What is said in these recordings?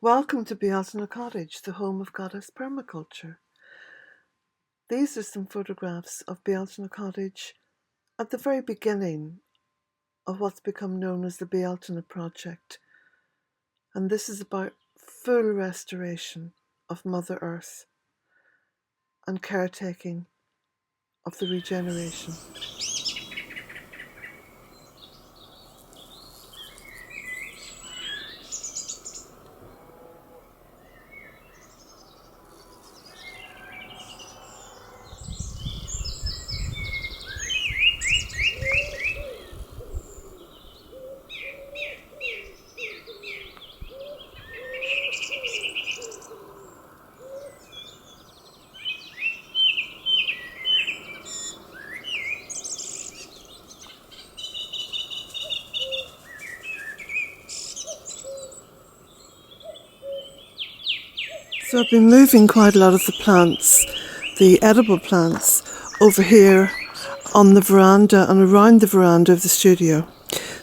Welcome to Bealtaine Cottage, the home of goddess permaculture. These are some photographs of Bealtaine Cottage at the very beginning of what's become known as the Bealtaine Project. And this is about full restoration of Mother Earth and caretaking of the regeneration. So I've been moving quite a lot of the plants, the edible plants, over here on the veranda and around the veranda of the studio.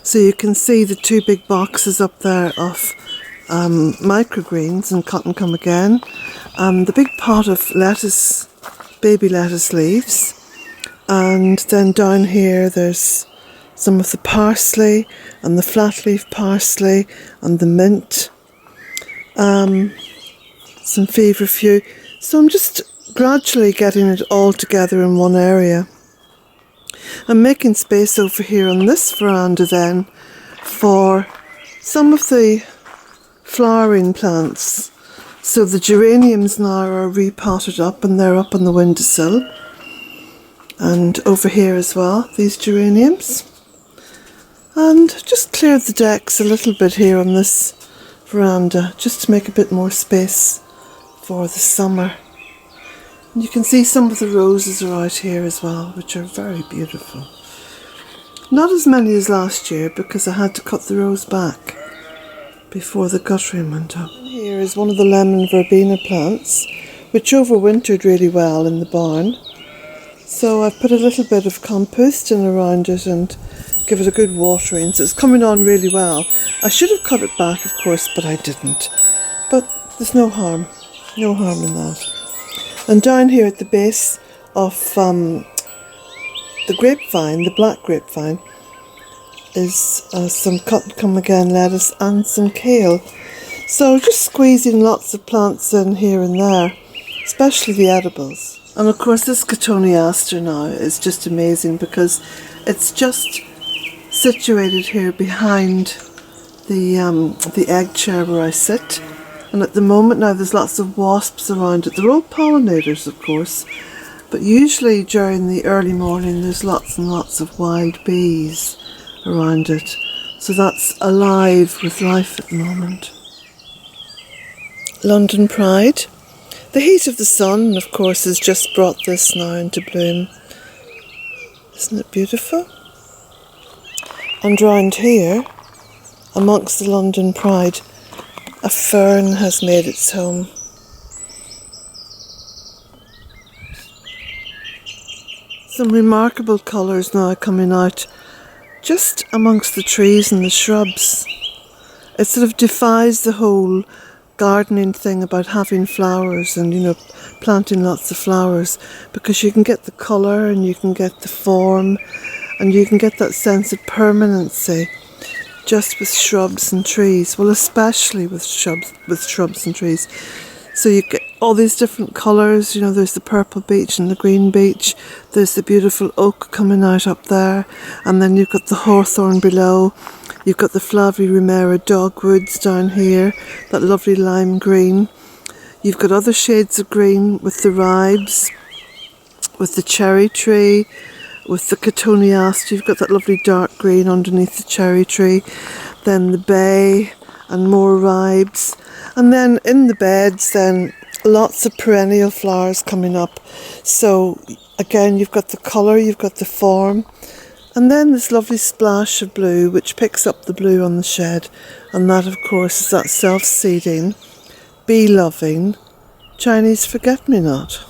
So you can see the two big boxes up there of microgreens and cotton come again, and the big pot of lettuce, baby lettuce leaves, and then down here there's some of the parsley and the flat leaf parsley and the mint. Some feverfew. So I'm just gradually getting it all together in one area. I'm making space over here on this veranda then for some of the flowering plants. So the geraniums now are repotted up and they're up on the windowsill. And over here as well, these geraniums. And just cleared the decks a little bit here on this veranda just to make a bit more space for the summer. And you can see some of the roses are out here as well, which are very beautiful. Not as many as last year because I had to cut the rose back before the guttering went up. And here is one of the lemon verbena plants, which overwintered really well in the barn. So I've put a little bit of compost in around it and give it a good watering. So it's coming on really well. I should have cut it back, of course, but I didn't. But there's no harm. No harm in that. And down here at the base of the grapevine, the black grapevine, is some cotton come again lettuce and some kale. So just squeezing lots of plants in here and there, especially the edibles. And of course this cotoneaster now is just amazing because it's just situated here behind the egg chair where I sit. And at the moment now there's lots of wasps around it. They're all pollinators, of course, but usually during the early morning there's lots and lots of wild bees around it. So that's alive with life at the moment. London Pride. The heat of the sun, of course, has just brought this now into bloom. Isn't it beautiful? And round here, amongst the London Pride, a fern has made its home. Some remarkable colours now coming out just amongst the trees and the shrubs. It sort of defies the whole gardening thing about having flowers and, planting lots of flowers, because you can get the colour and you can get the form and you can get that sense of permanency just with shrubs and trees. Well, especially with shrubs and trees. So you get all these different colours. There's the purple beech and the green beech. There's the beautiful oak coming out up there, and then you've got the hawthorn below. You've got the Flavivomera dogwoods down here, that lovely lime green. You've got other shades of green with the ribes, with the cherry tree, with the cotoneaster. You've got that lovely dark green underneath the cherry tree. Then the bay and more ribes. And then in the beds then lots of perennial flowers coming up. So again, you've got the colour, you've got the form. And then this lovely splash of blue which picks up the blue on the shed. And that, of course, is that self-seeding, bee-loving Chinese forget-me-not.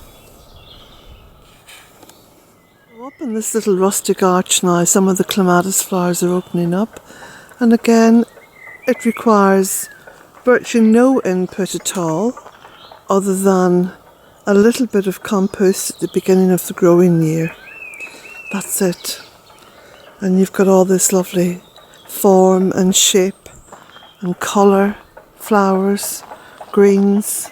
Up in this little rustic arch now, some of the clematis flowers are opening up. And again, it requires virtually no input at all, other than a little bit of compost at the beginning of the growing year. That's it. And you've got all this lovely form and shape and colour, flowers, greens.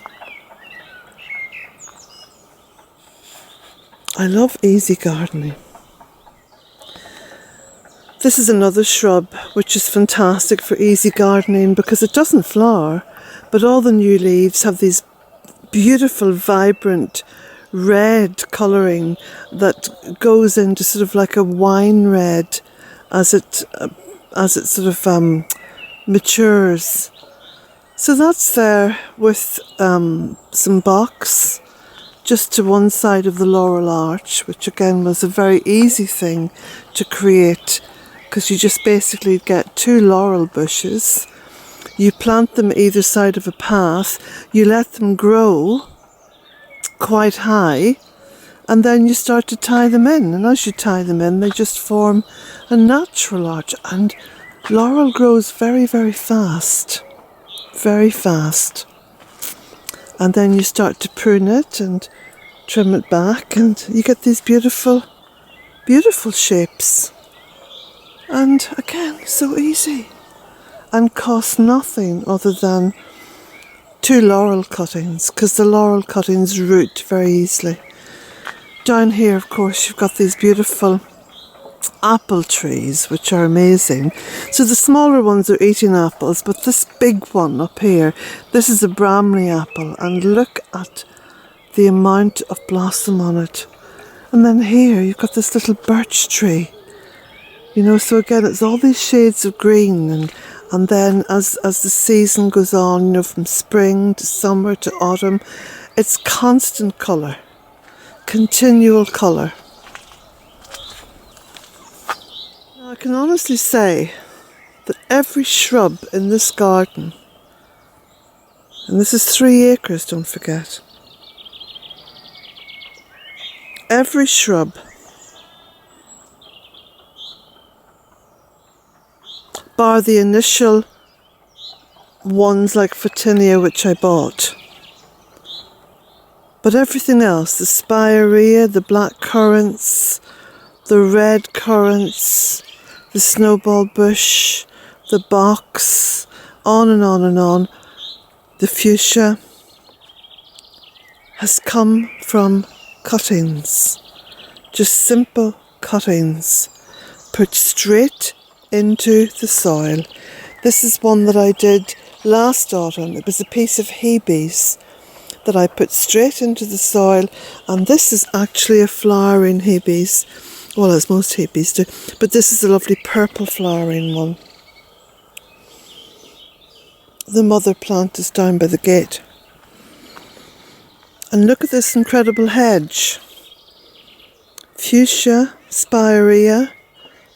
I love easy gardening. This is another shrub which is fantastic for easy gardening because it doesn't flower, but all the new leaves have these beautiful, vibrant red colouring that goes into sort of like a wine red as it sort of matures. So that's there with some box just to one side of the laurel arch, which again was a very easy thing to create because you just basically get 2 laurel bushes. You plant them either side of a path, you let them grow quite high, and then you start to tie them in. And as you tie them in, they just form a natural arch. And laurel grows very, very fast. Very fast. And then you start to prune it and trim it back, and you get these beautiful, beautiful shapes. And again, so easy. And cost nothing other than 2 laurel cuttings, because the laurel cuttings root very easily. Down here, of course, you've got these beautiful apple trees, which are amazing. So the smaller ones are eating apples, but this big one up here, this is a Bramley apple, and look at the amount of blossom on it. And then here, you've got this little birch tree. You know, so again, it's all these shades of green, and then as the season goes on, you know, from spring to summer to autumn, it's constant colour, continual colour. Now, I can honestly say that every shrub in this garden, and this is 3 acres, don't forget, every shrub, bar the initial ones like Photinia, which I bought. But everything else, the spirea, the black currants, the red currants, the snowball bush, the box, on and on and on, the fuchsia, has come from cuttings. Just simple cuttings, put straight into the soil. This is one that I did last autumn. It was a piece of Hebes that I put straight into the soil, and this is actually a flowering Hebes, well, as most Hebes do, but this is a lovely purple flowering one. The mother plant is down by the gate. And look at this incredible hedge. Fuchsia, spirea,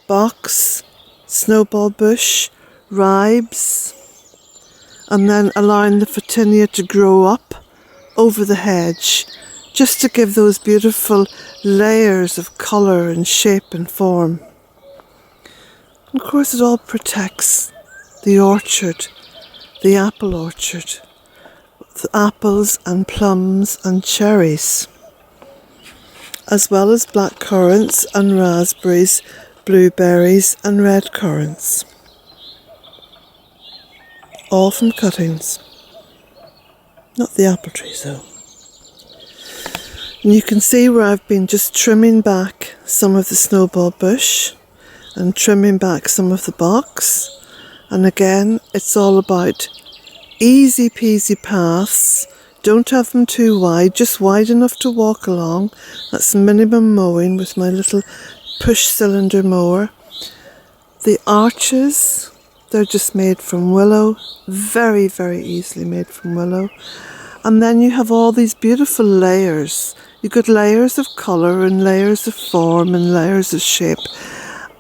box, snowball bush, ribes, and then allowing the Photinia to grow up over the hedge, just to give those beautiful layers of colour and shape and form. And of course it all protects the orchard, the apple orchard, with apples and plums and cherries, as well as black currants and raspberries, blueberries and red currants, all from cuttings, not the apple trees though. And you can see where I've been just trimming back some of the snowball bush and trimming back some of the box, and again it's all about easy peasy paths. Don't have them too wide, just wide enough to walk along. That's minimum mowing with my little push cylinder mower. The arches, they're just made from willow, very, very easily made from willow. And then you have all these beautiful layers. You've got layers of colour and layers of form and layers of shape.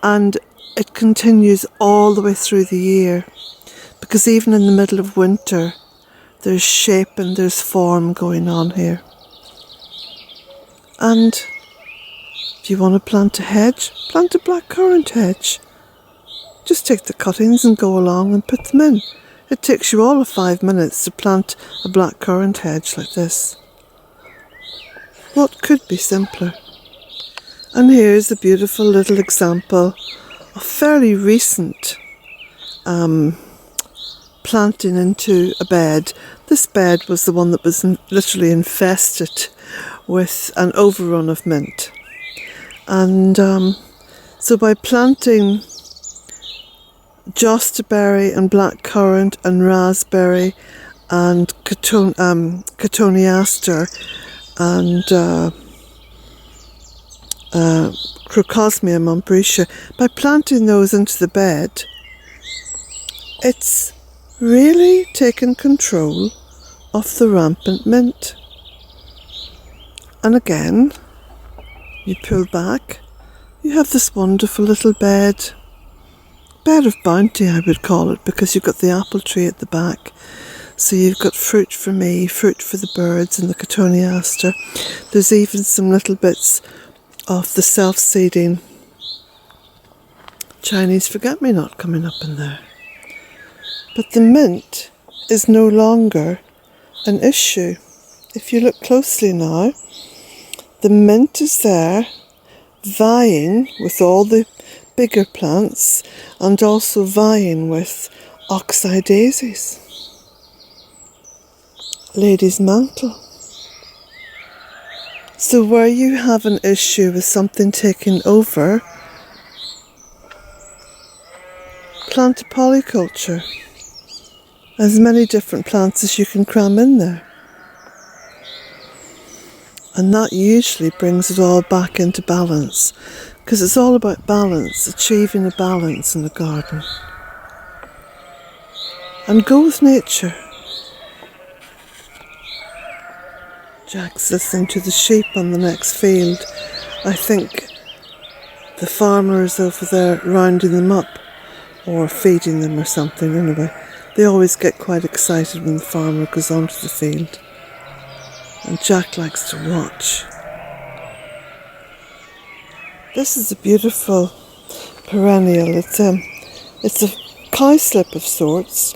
And it continues all the way through the year. Because even in the middle of winter, there's shape and there's form going on here. And if you want to plant a hedge, plant a blackcurrant hedge. Just take the cuttings and go along and put them in. It takes you all of 5 minutes to plant a blackcurrant hedge like this. What could be simpler? And here's a beautiful little example of fairly recent planting into a bed. This bed was the one that was literally infested with an overrun of mint. And so by planting jostaberry and blackcurrant and raspberry and cotoneaster and Crocosmia montbretia, by planting those into the bed, it's really taken control of the rampant mint. And again, you pull back, you have this wonderful little bed of bounty, I would call it, because you've got the apple tree at the back. So you've got fruit for me, fruit for the birds and the cotoneaster. There's even some little bits of the self-seeding Chinese forget-me-not coming up in there. But the mint is no longer an issue. If you look closely now, the mint is there, vying with all the bigger plants and also vying with oxeye daisies, lady's mantle. So where you have an issue with something taking over, plant a polyculture. As many different plants as you can cram in there. And that usually brings it all back into balance, because it's all about balance, achieving a balance in the garden. And go with nature. Jack's listening to the sheep on the next field. I think the farmer is over there rounding them up or feeding them or something. Anyway, they always get quite excited when the farmer goes onto the field. And Jack likes to watch. This is a beautiful perennial. It's a cowslip of sorts.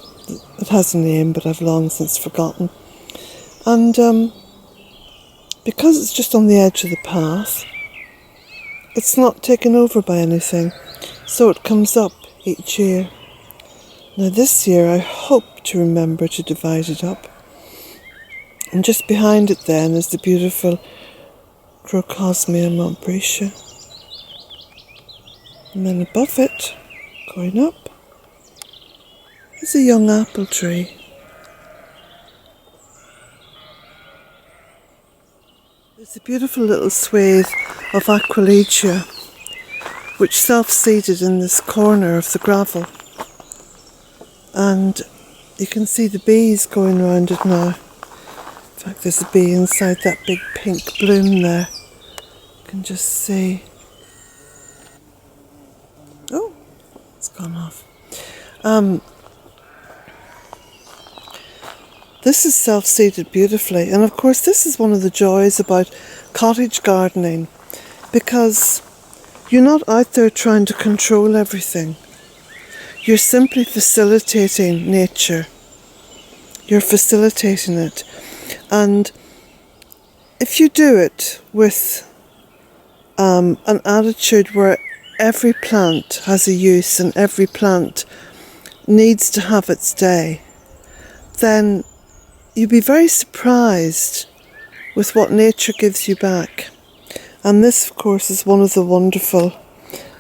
It has a name, but I've long since forgotten. And because it's just on the edge of the path, it's not taken over by anything, so it comes up each year. Now this year I hope to remember to divide it up. And just behind it then is the beautiful Crocosmia montbretia. And then above it, going up, is a young apple tree. There's a beautiful little swathe of Aquilegia, which self-seeded in this corner of the gravel. And you can see the bees going around it now. In fact, there's a bee inside that big pink bloom there. You can just see. Oh, it's gone off. This is self-seeded beautifully, and of course this is one of the joys about cottage gardening, because you're not out there trying to control everything. You're simply facilitating nature. You're facilitating it. And if you do it with an attitude where every plant has a use and every plant needs to have its day, then you'll be very surprised with what nature gives you back. And this, of course, is one of the wonderful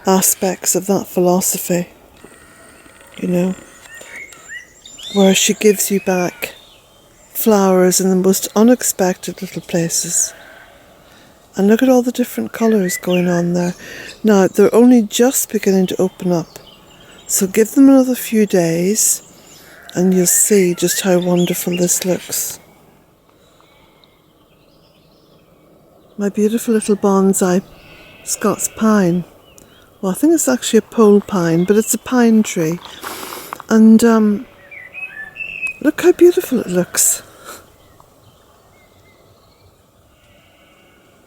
aspects of that philosophy, you know, where she gives you back flowers in the most unexpected little places. And look at all the different colours going on there. Now, they're only just beginning to open up, so give them another few days and you'll see just how wonderful this looks. My beautiful little bonsai Scots pine. Well, I think it's actually a pole pine, but it's a pine tree. And look how beautiful it looks.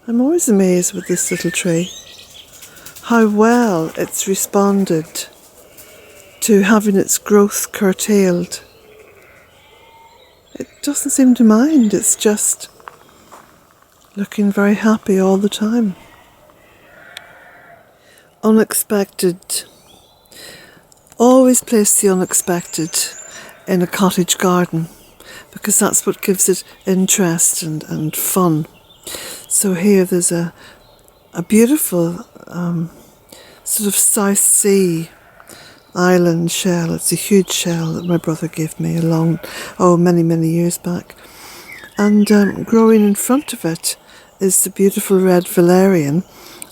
I'm always amazed with this little tree, how well it's responded to having its growth curtailed. it doesn't seem to mind. It's just looking very happy all the time. Unexpected. Always place the unexpected in a cottage garden, because that's what gives it interest and fun. So here there's a beautiful sort of South Sea island shell. It's a huge shell that my brother gave me many years back. And growing in front of it is the beautiful red valerian,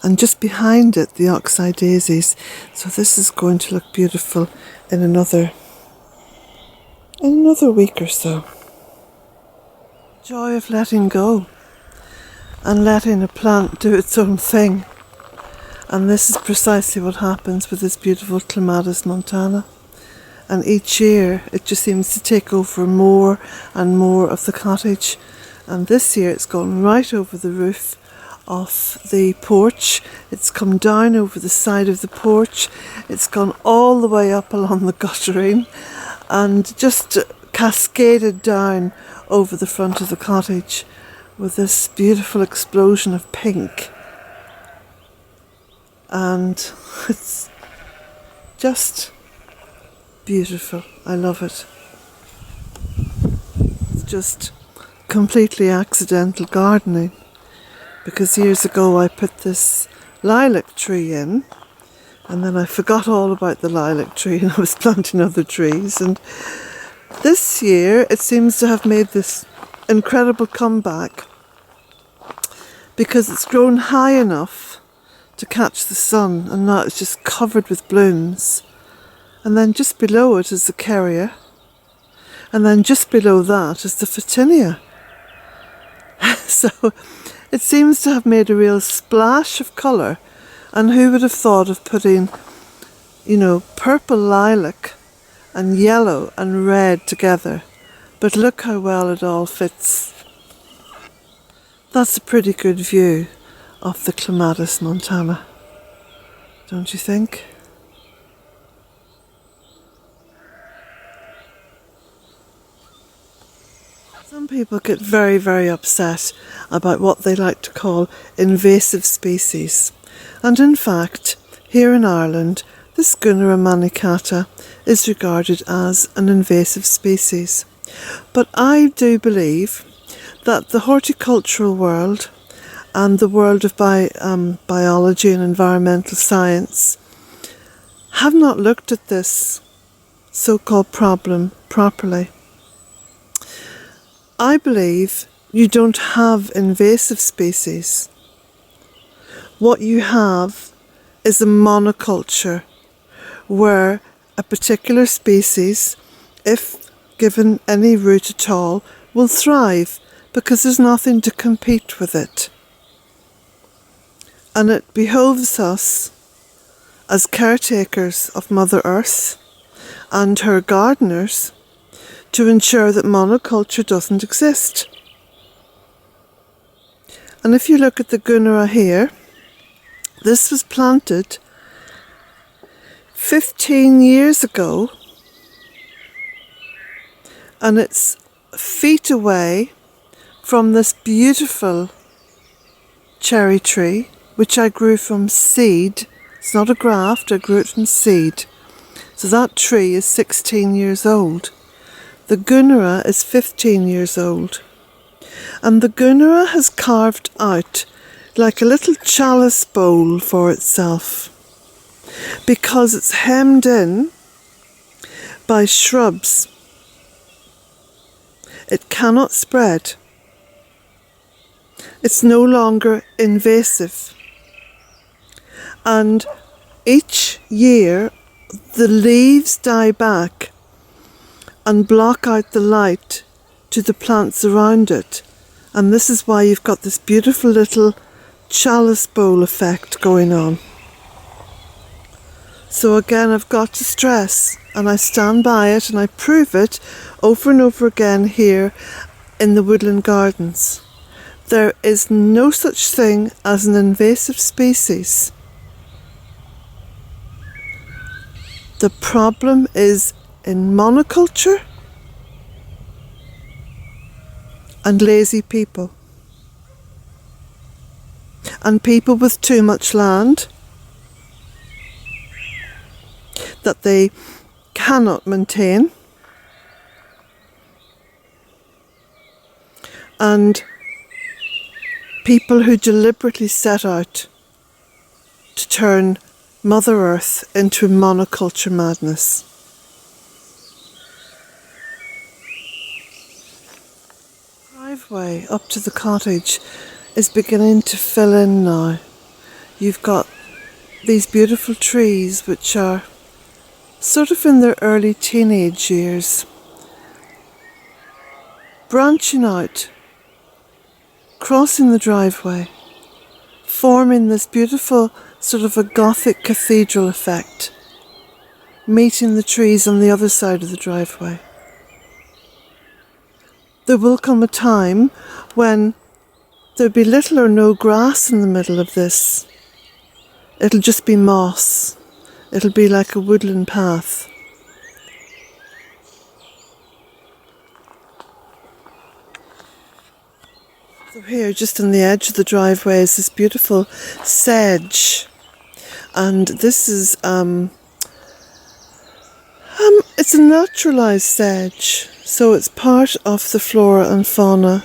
and just behind it the oxeye daisies. So this is going to look beautiful in another week or so. Joy of letting go and letting a plant do its own thing. And this is precisely what happens with this beautiful Clematis Montana. And each year it just seems to take over more and more of the cottage. And this year it's gone right over the roof of the porch. It's come down over the side of the porch. It's gone all the way up along the guttering and just cascaded down over the front of the cottage with this beautiful explosion of pink. And it's just beautiful. I love it. It's just completely accidental gardening, because years ago I put this lilac tree in, and then I forgot all about the lilac tree and I was planting other trees, and this year it seems to have made this incredible comeback because it's grown high enough to catch the sun, and now it's just covered with blooms. And then just below it is the Kalia, and then just below that is the Photinia. So it seems to have made a real splash of colour. And who would have thought of putting, purple lilac and yellow and red together? But look how well it all fits. That's a pretty good view of the Clematis Montana, don't you think? Some people get very, very upset about what they like to call invasive species. And in fact, here in Ireland, the Gunera manicata is regarded as an invasive species. But I do believe that the horticultural world and the world of biology and environmental science have not looked at this so-called problem properly. I believe you don't have invasive species. What you have is a monoculture where a particular species, if given any root at all, will thrive because there's nothing to compete with it. And it behoves us as caretakers of Mother Earth and her gardeners to ensure that monoculture doesn't exist. And if you look at the Gunera here, this was planted 15 years ago, and it's feet away from this beautiful cherry tree, which I grew from seed. It's not a graft, I grew it from seed. So that tree is 16 years old. The Gunera is 15 years old. And the Gunera has carved out like a little chalice bowl for itself, because it's hemmed in by shrubs. It cannot spread. It's no longer invasive. And each year the leaves die back and block out the light to the plants around it. And this is why you've got this beautiful little chalice bowl effect going on. So again, I've got to stress, and I stand by it and I prove it over and over again here in the woodland gardens. There is no such thing as an invasive species. The problem is in monoculture and lazy people. And people with too much land that they cannot maintain. And people who deliberately set out to turn Mother Earth into monoculture madness. The driveway up to the cottage is beginning to fill in now. You've got these beautiful trees which are sort of in their early teenage years, branching out, crossing the driveway, forming this beautiful sort of a Gothic Cathedral effect, meeting the trees on the other side of the driveway. There will come a time when there'll be little or no grass in the middle of this. It'll just be moss. It'll be like a woodland path. So here, just on the edge of the driveway, is this beautiful sedge. And this is, it's a naturalised sedge. So it's part of the flora and fauna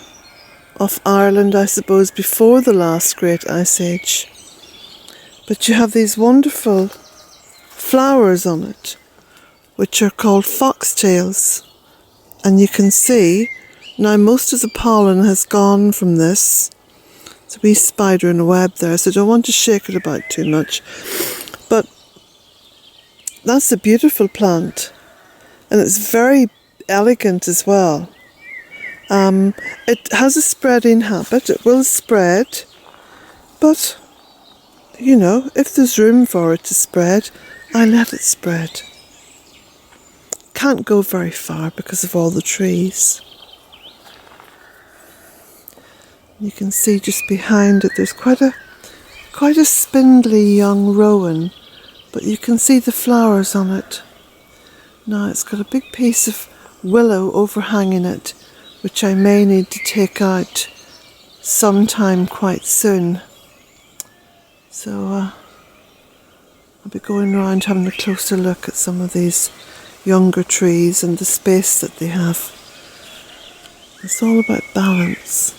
of Ireland, I suppose, before the last great ice age. But you have these wonderful flowers on it, which are called foxtails. And you can see, now most of the pollen has gone from this. It's a wee spider in a web there, so I don't want to shake it about too much. But that's a beautiful plant. And it's very elegant as well. It has a spreading habit. It will spread. But, you know, if there's room for it to spread, I let it spread. Can't go very far because of all the trees. You can see just behind it there's quite a spindly young Rowan, but you can see the flowers on it. Now it's got a big piece of willow overhanging it, which I may need to take out sometime quite soon. So I'll be going around having a closer look at some of these younger trees and the space that they have. It's all about balance.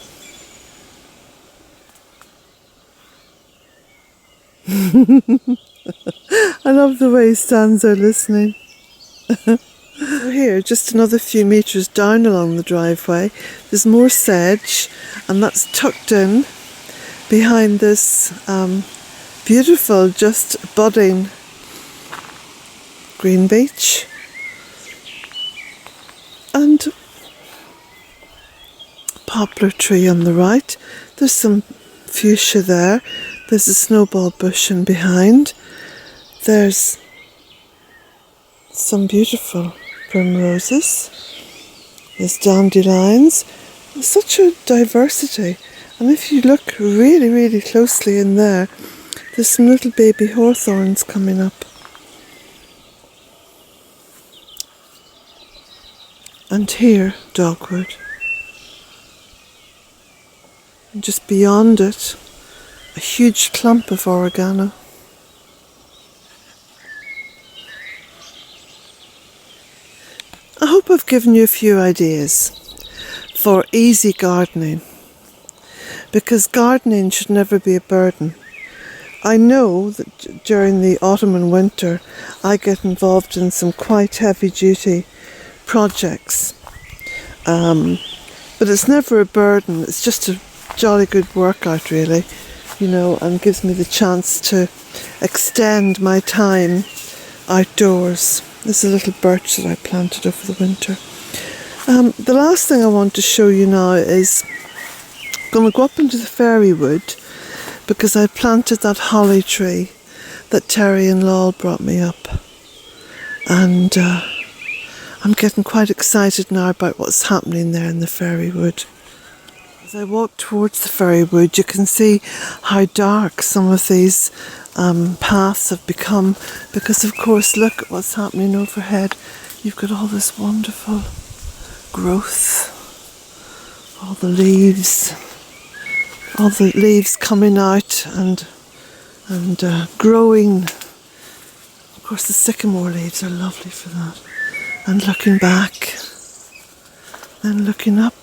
I love the way he stands there listening. So here, just another few metres down along the driveway, there's more sedge, and that's tucked in behind this beautiful, just budding green beech. And poplar tree on the right. There's some fuchsia there. There's a snowball bush in behind. There's some beautiful primroses. There's dandelions. There's such a diversity. And if you look really, really closely in there, there's some little baby hawthorns coming up. And here, dogwood. And just beyond it, a huge clump of oregano. I hope I've given you a few ideas for easy gardening, because gardening should never be a burden. I know that during the autumn and winter I get involved in some quite heavy duty projects, but it's never a burden. It's just a jolly good workout, really, you know, and gives me the chance to extend my time outdoors. There's a little birch that I planted over the winter. The last thing I want to show you now is I'm going to go up into the fairy wood, because I planted that holly tree that Terry and Lol brought me up, and I'm getting quite excited now about what's happening there in the fairy wood. As I walk towards the fairy wood, you can see how dark some of these paths have become, because of course look at what's happening overhead. You've got all this wonderful growth all the leaves coming out and growing. Of course, the sycamore leaves are lovely for that. And looking back, then looking up.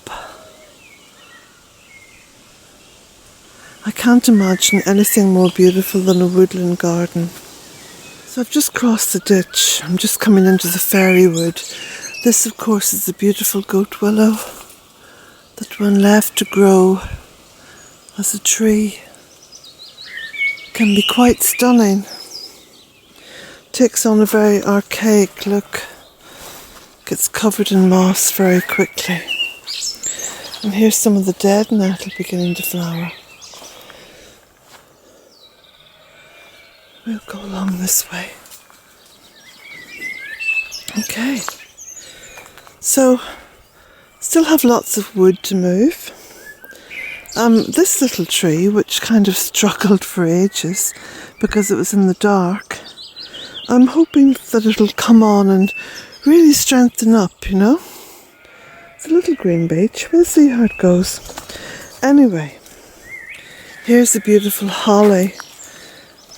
I can't imagine anything more beautiful than a woodland garden. So I've just crossed the ditch. I'm just coming into the fairy wood. This, of course, is the beautiful goat willow that when left to grow as a tree can be quite stunning. Takes on a very archaic look. Gets covered in moss very quickly. And here's some of the dead nettle beginning to flower. We'll go along this way. Okay. So, still have lots of wood to move. This little tree, which kind of struggled for ages because it was in the dark, I'm hoping that it'll come on and really strengthen up, you know. It's a little green beech. We'll see how it goes. Anyway, here's the beautiful holly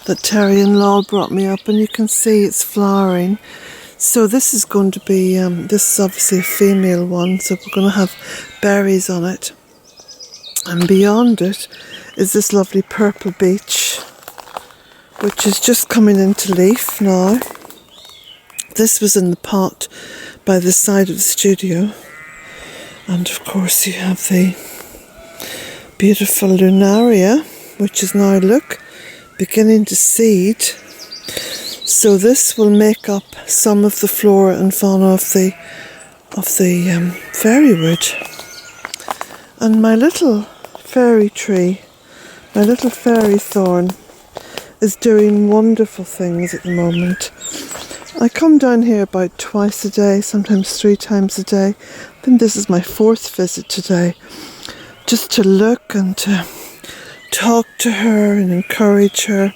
that Terry and Lol brought me up, and you can see it's flowering. So this is going to be, this is obviously a female one, so we're going to have berries on it. And beyond it is this lovely purple beech, which is just coming into leaf now. This was in the pot by the side of the studio. And of course you have the beautiful lunaria, which is now, look, beginning to seed. So this will make up some of the flora and fauna of the fairy wood. And my little fairy tree, my little fairy thorn, is doing wonderful things at the moment. I come down here about twice a day, sometimes 3 times a day. I think this is my 4th visit today, just to look and to talk to her and encourage her.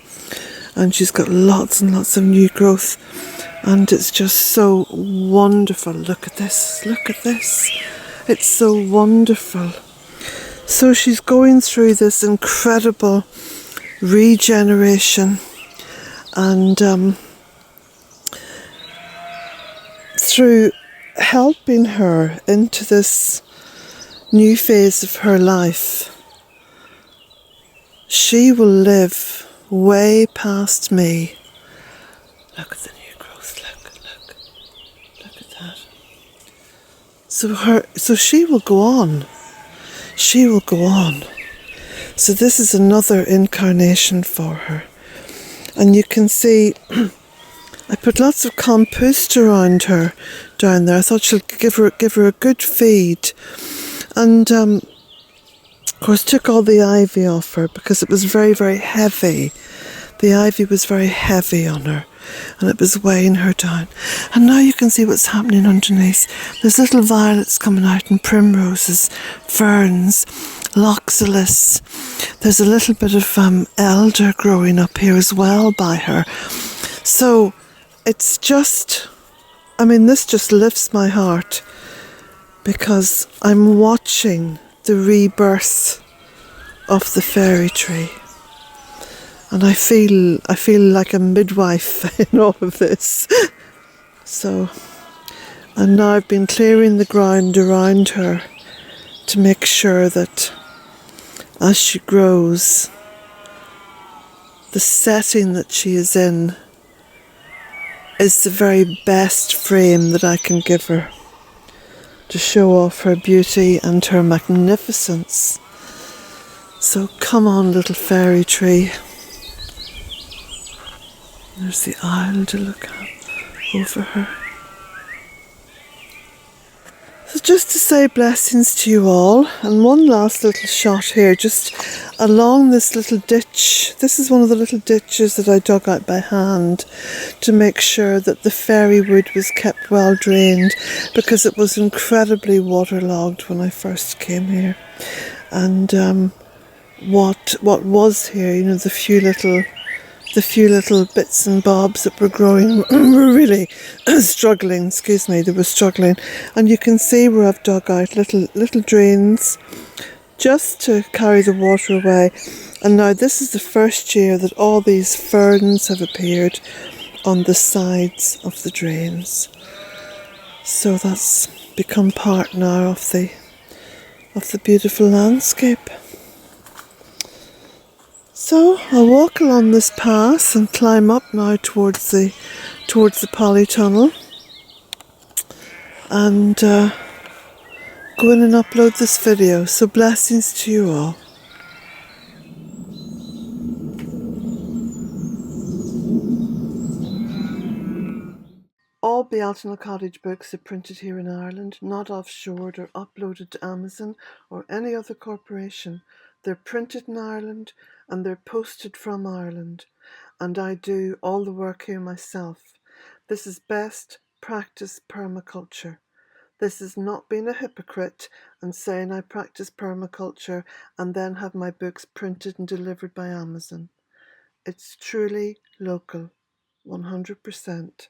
And she's got lots and lots of new growth, and it's just so wonderful. Look at this, look at this. It's so wonderful. So she's going through this incredible regeneration, and through helping her into this new phase of her life, she will live way past me. Look at the new growth, look at that. So she will go on. She will go on. So this is another incarnation for her. And you can see I put lots of compost around her down there. I thought she'll give her a good feed. And of course took all the ivy off her because it was very, very heavy. The ivy was very heavy on her and it was weighing her down. And now you can see what's happening underneath. There's little violets coming out and primroses, ferns, loxalis. There's a little bit of elder growing up here as well by her. So it's just, I mean, this just lifts my heart because I'm watching the rebirth of the fairy tree. And I feel like a midwife in all of this. So, and now I've been clearing the ground around her to make sure that as she grows, the setting that she is in is the very best frame that I can give her to show off her beauty and her magnificence. So come on, little fairy tree. There's the isle to look at over her. So just to say blessings to you all, and one last little shot here, just along this little ditch. This is one of the little ditches that I dug out by hand to make sure that the fairy wood was kept well drained, because it was incredibly waterlogged when I first came here. And what was here, you know, the few little the few little bits and bobs that were growing were really struggling. Excuse me, they were struggling. And you can see where I've dug out little drains just to carry the water away. And now this is the first year that all these ferns have appeared on the sides of the drains. So that's become part now of the beautiful landscape. So I'll walk along this path and climb up now towards the polytunnel and go in and upload this video. So blessings to you all. All Bealtaine Cottage books are printed here in Ireland, not offshored or uploaded to Amazon or any other corporation. They're printed in Ireland and they're posted from Ireland. And I do all the work here myself. This is best practice permaculture. This is not being a hypocrite and saying I practice permaculture and then have my books printed and delivered by Amazon. It's truly local, 100%.